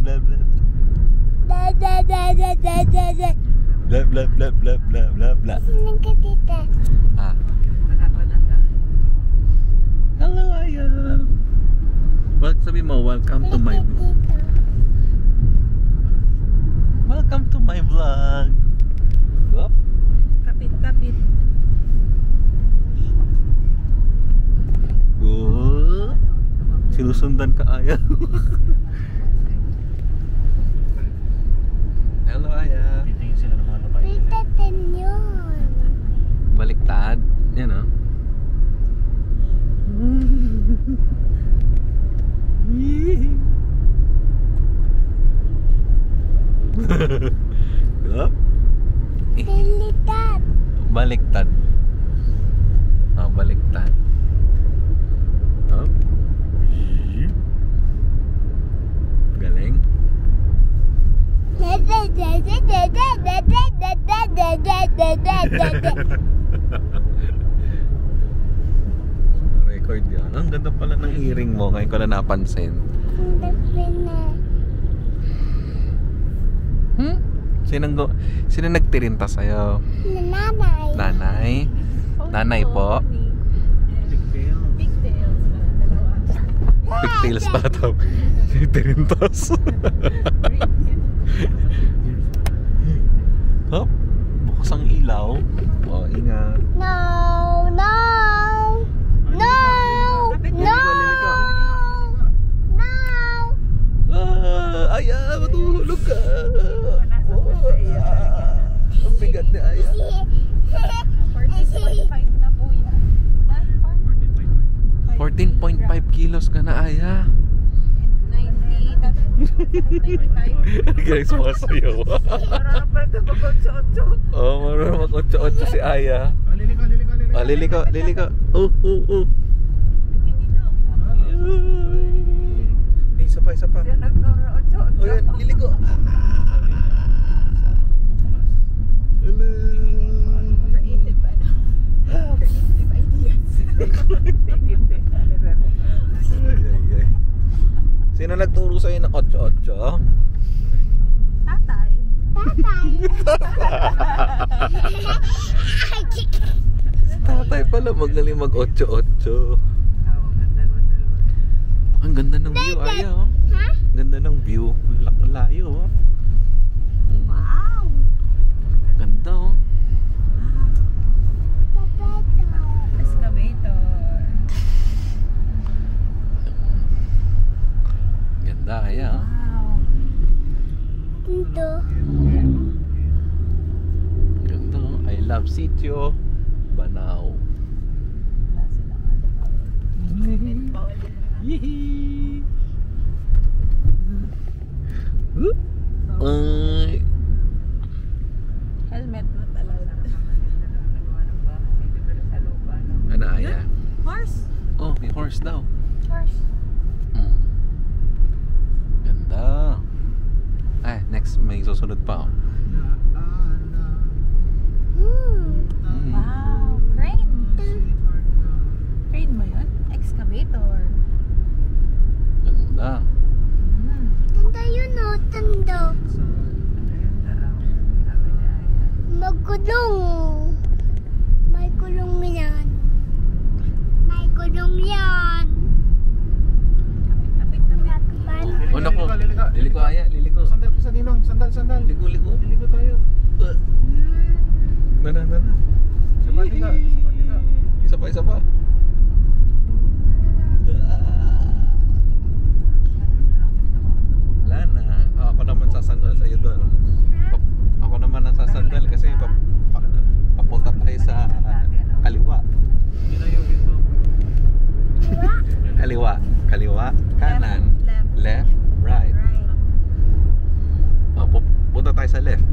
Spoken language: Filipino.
blah blah. Blah blah blah blah blah blah blah. Sino ka tita? Ah. Hello, Aya. Sabi mo, welcome to my vlog. Up. Kapit, kapit. Oh. Sinusundan ka, Aya. Hello, Aya. Titingin sila ng mga tabay. Tita, yun. Baliktad. Yan, oh. Up. Tilitan. Baliktad. Ah, baliktad. Up. Galing. Record yan. Ang ganda pala ng earring mo. Ngayon ko na napansin. Sino nagtirinta sa'yo? Nanay. Nanay? Nanay po? Pigtails. Dalawa. Pigtails pa ito. Tirintas. Hop. Bukas ang ilaw. Oh, ingat. No, no, no, no, no. Aya, matulog ka. Ang bigat ni Aya. 14.5 na po yan. 14.5 kilos ka na, Aya. 90, Guys, sumasayaw. Marami pwede mag-8-8. Oh, marunong mag-8-8 si Aya. Liliko. Liliko. Oh. Isa pa. Siya nagturo 8-8. Oh, yan, liliko. Hello. Creative, creative ideas. Ay. Sino nagturo sa'yo ng 8-8? Tatay. Tatay pala magaling mag-8-8. Ang ganda ng view, Aya, oh. Ha? Ganda ng view. Ang layo, oh. Wow. Ganda, oh. Excavator. Ganda, Aya, oh. Wow. Tito. Ganda, oh. I love Sitio Banao. Wala silang ano. Bawal din. Yee! Ay. Helmet not allowed. Ano, Aya? Horse. Oh, may horse daw. Horse. Ganda. Ay, next may susunod pa, oh. Wow. Crane. Crane mo yun? Excavator. Ganda. Tanda yun o, tanda. Magkulong. May kulong yan. May kulong yan. Kapit. Oh, naku. Liliko, Aya. Liliko. Sandal sa ninong. Sandal. Liliko. Liliko tayo. Na. Sa palika. Isa pa. Wala na. Ako naman sasandal sa'yo doon. Ako naman ang sasandal kasi papunta tayo sa kaliwa. Kaliwa, kanan, left, right. Right. Punta tayo sa left.